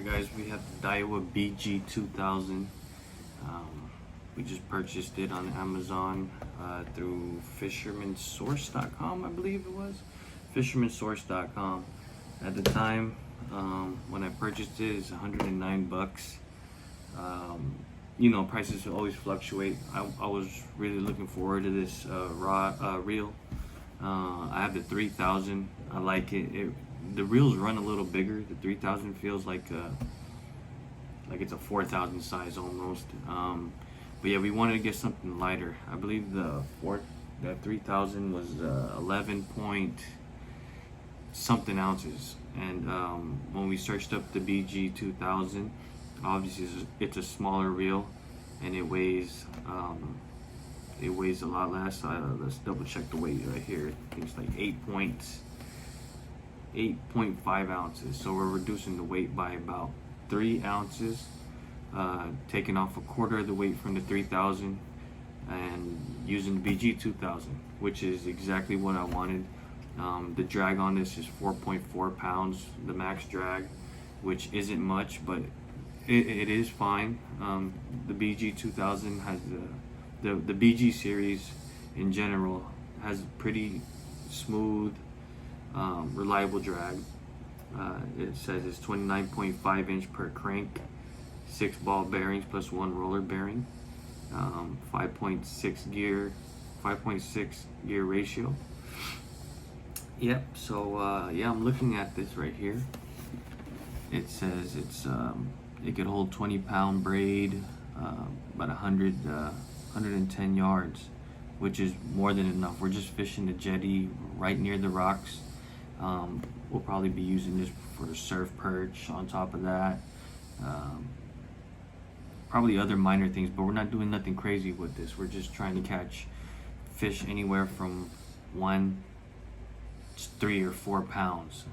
Alright guys, we have the Daiwa BG 2000. We just purchased it on Amazon through fishermansource.com, I believe it was. Fishermansource.com. At the time, when I purchased it, it's 109 bucks. You know, prices always fluctuate. I was really looking forward to this reel. I have the 3000. I like it. The reels run a little bigger. The 3000 feels like it's a 4000 size almost. But yeah, we wanted to get something lighter. I believe the 3000 was 11 point something ounces. And when we searched up the BG 2000, obviously it's a smaller reel, and it weighs a lot less. Let's double check the weight right here. I think it's like 8.5 ounces. So we're reducing the weight by about 3 ounces, taking off a quarter of the weight from the 3000 and using the BG 2000, which is exactly what I wanted. The drag on this is 4.4 pounds, the max drag, which isn't much, but it is fine. The BG 2000 has the BG series in general has pretty smooth, reliable drag. It says it's 29.5 inch per crank, 6 ball bearings plus 1 roller bearing, 5.6 gear ratio. Yep. So yeah, I'm looking at this right here. It says it could hold 20-pound braid, about 110 yards, which is more than enough. We're just fishing the jetty right near the rocks. We'll probably be using this for surf perch on top of that. Probably other minor things, but we're not doing nothing crazy with this. We're just trying to catch fish anywhere from 3 or 4 pounds.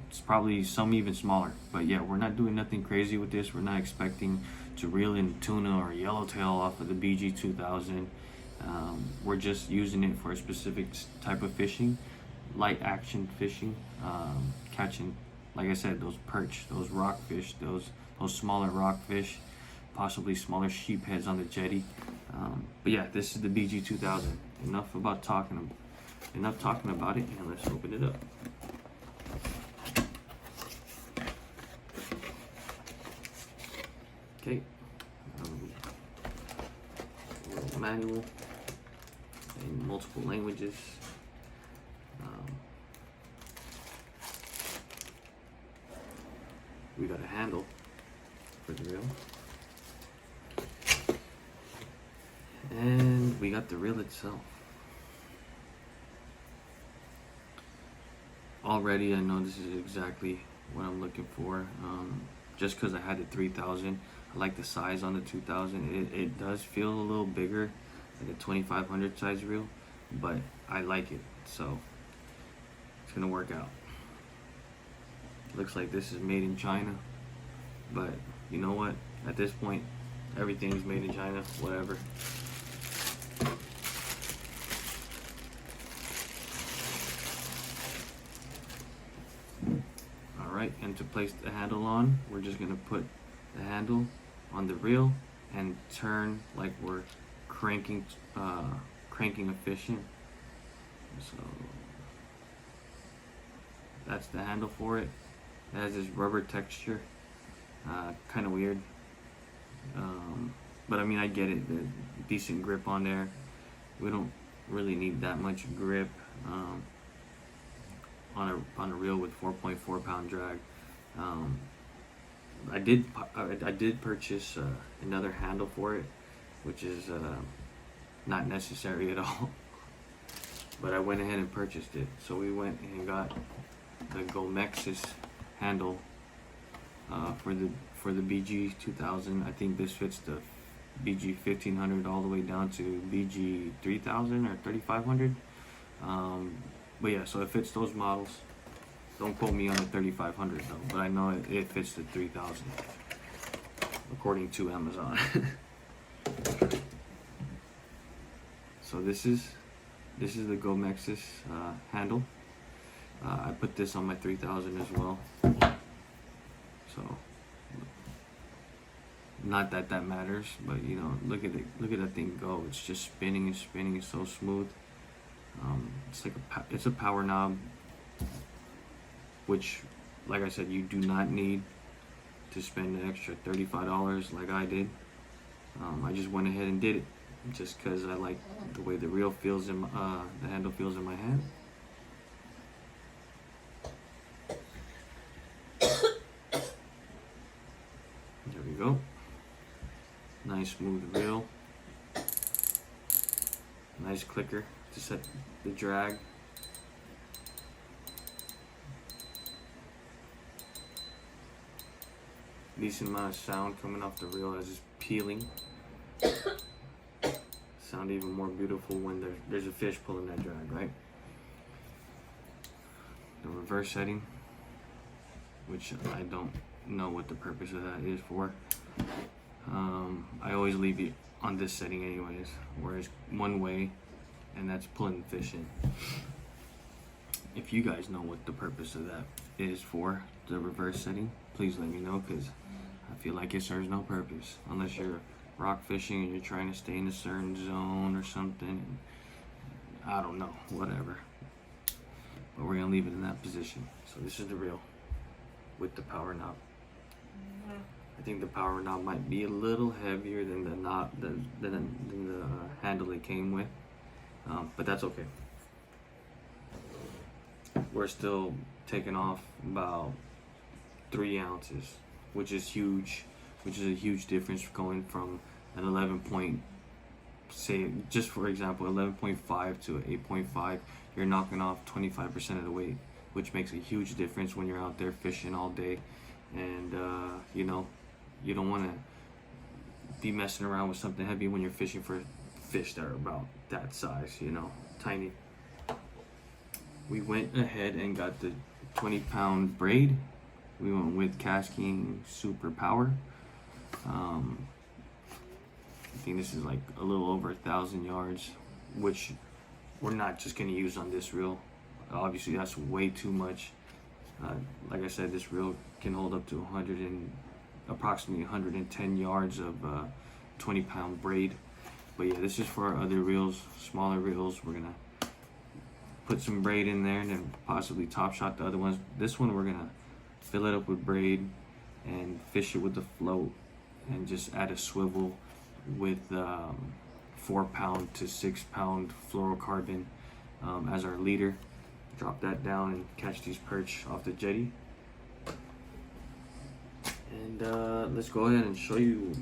It's probably some even smaller, but yeah, we're not doing nothing crazy with this. We're not expecting to reel in tuna or yellowtail off of the BG 2000. We're just using it for a specific type of fishing, light action fishing, catching, like I said, those perch, those rockfish, those smaller rockfish, possibly smaller sheepheads on the jetty. But yeah, this is the BG 2000. Enough talking about it, and let's open it up. Okay, little manual in multiple languages. We got a handle for the reel, and we got the reel itself. Already I know this is exactly what I'm looking for. Just because I had the 3000, I like the size on the 2000. It does feel a little bigger, like a 2500 size reel, but I like it, so it's gonna work out. Looks like this is made in China, but you know what? At this point, everything's made in China, whatever. Alright, and to place the handle on, we're just gonna put the handle on the reel and turn like we're cranking a fish in. So that's the handle for it. It has this rubber texture, kind of weird, but I mean, I get it. The decent grip on there. We don't really need that much grip on a reel with 4.4 pound drag. I did purchase another handle for it, which is not necessary at all, but I went ahead and purchased it. So we went and got the Gomexus handle for the BG 2000. I think this fits the BG 1500 all the way down to BG 3000 or 3500. But yeah, so it fits those models. Don't quote me on the 3500 though, but I know it fits the 3000 according to Amazon. So this is the Gomexus handle. I put this on my 3000 as well. So not that that matters, but you know, look at it, look at that thing go. It's just spinning and spinning. It's so smooth. It's like it's a power knob, which, like I said, you do not need to spend an extra $35 like I did. I just went ahead and did it just because I like the way the reel feels in my, the handle feels in my hand. There we go. Nice smooth reel. Nice clicker to set the drag. Decent amount of sound coming off the reel as it's peeling. Sound even more beautiful when there's a fish pulling that drag, right? The reverse setting, which I don't know what the purpose of that is for. I always leave it on this setting anyways, where it's one way, and that's pulling the fish in. If you guys know what the purpose of that is for, the reverse setting, please let me know, because I feel like it serves no purpose unless you're rock fishing and you're trying to stay in a certain zone or something. I don't know, whatever. But we're gonna leave it in that position. So this is the reel with the power knob. I think the power knob might be a little heavier than the knob than the handle it came with, but that's okay. We're still taking off about 3 ounces, which is huge, which is a huge difference going from an 11 point, say just for example 11.5 to 8.5. You're knocking off 25% of the weight, which makes a huge difference when you're out there fishing all day. And you know, you don't want to be messing around with something heavy when you're fishing for fish that are about that size, you know, tiny. We went ahead and got the 20-pound braid. We went with Kastking Super Power. I think this is like a little over 1,000 yards, which we're not just going to use on this reel. Obviously that's way too much. Like I said, this reel can hold up to approximately 110 yards of 20-pound braid. But yeah, this is for our other reels, smaller reels. We're gonna put some braid in there and then possibly top shot the other ones. This one we're gonna fill it up with braid and fish it with the float, and just add a swivel with 4-pound to 6-pound fluorocarbon as our leader. Drop that down and catch these perch off the jetty. And let's go ahead and show you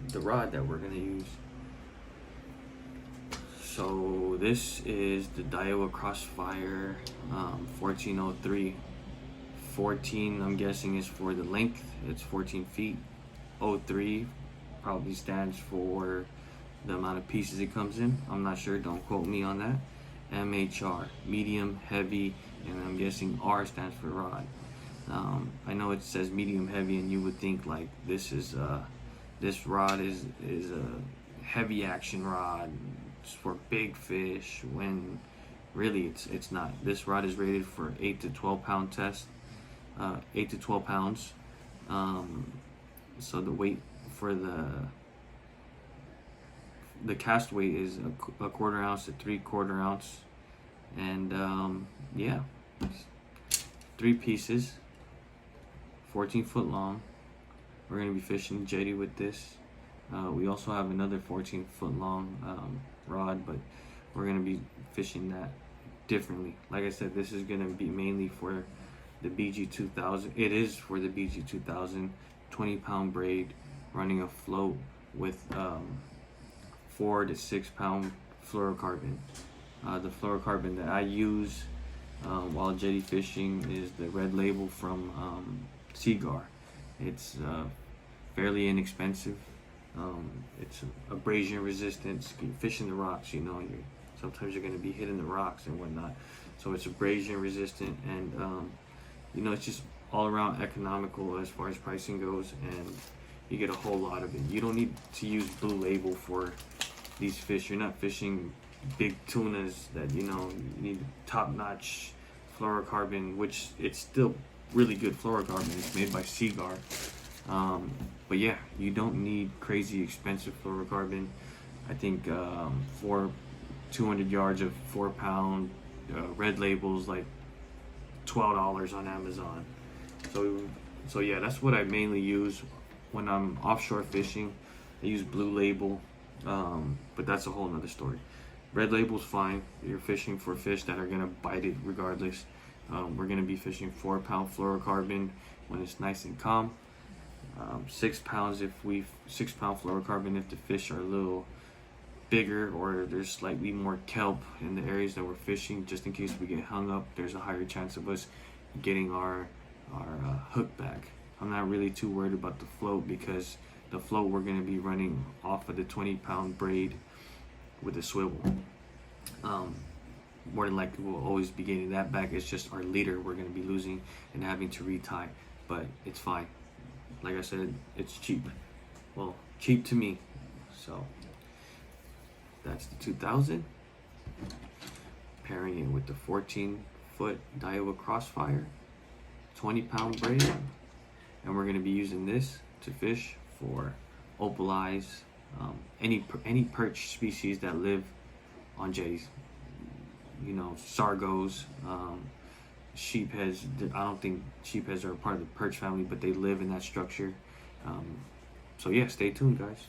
the rod that we're gonna use. So this is the Daiwa Crossfire 1403. 14, I'm guessing, is for the length. It's 14 feet. 03 probably stands for the amount of pieces it comes in. I'm not sure, don't quote me on that. MHR, medium, heavy, and I'm guessing R stands for rod. I know it says medium heavy, and you would think like this is this rod is a heavy action rod. It's for big fish, when really it's not. This rod is rated for 8 to 12 pound test, 8 to 12 pounds. So the weight for the cast weight is a 1/4 ounce to 3/4 ounce, and yeah, 3 pieces, 14 foot long. We're gonna be fishing jetty with this. We also have another 14 foot long rod, but we're gonna be fishing that differently. Like I said, this is gonna be mainly for the BG 2000. It is for the BG 2000, 20-pound braid, running a float with 4 to 6 pound fluorocarbon. The fluorocarbon that I use while jetty fishing is the red label from Seagar. It's fairly inexpensive. It's abrasion resistant. Fishing the rocks, you know, sometimes you're going to be hitting the rocks and whatnot. So it's abrasion resistant, and you know, it's just all around economical as far as pricing goes, and you get a whole lot of it. You don't need to use blue label for these fish. You're not fishing big tunas that, you know, you need top-notch fluorocarbon, which it's still really good fluorocarbon. It's made by Seaguar. But yeah, you don't need crazy expensive fluorocarbon. I think for 200 yards of 4-pound red labels, like $12 on Amazon. So yeah, that's what I mainly use when I'm offshore fishing. I use Blue Label, but that's a whole nother story. Red Label's fine. You're fishing for fish that are gonna bite it regardless. We're gonna be fishing 4-pound fluorocarbon when it's nice and calm. 6 pounds 6-pound fluorocarbon if the fish are a little bigger or there's slightly more kelp in the areas that we're fishing, just in case we get hung up. There's a higher chance of us getting our hook back. I'm not really too worried about the float, because the float we're going to be running off of the 20-pound braid with a swivel. More than likely we'll always be getting that back. It's just our leader we're going to be losing and having to retie, but it's fine. Like I said, it's cheap. Well, cheap to me. So that's the 2000. Pairing it with the 14-foot Daiwa Crossfire, 20-pound braid, and we're going to be using this to fish for opaleyes, any perch species that live on jetties. You know, Sargos, sheepheads. I don't think sheepheads are a part of the perch family, but they live in that structure. So yeah, stay tuned, guys.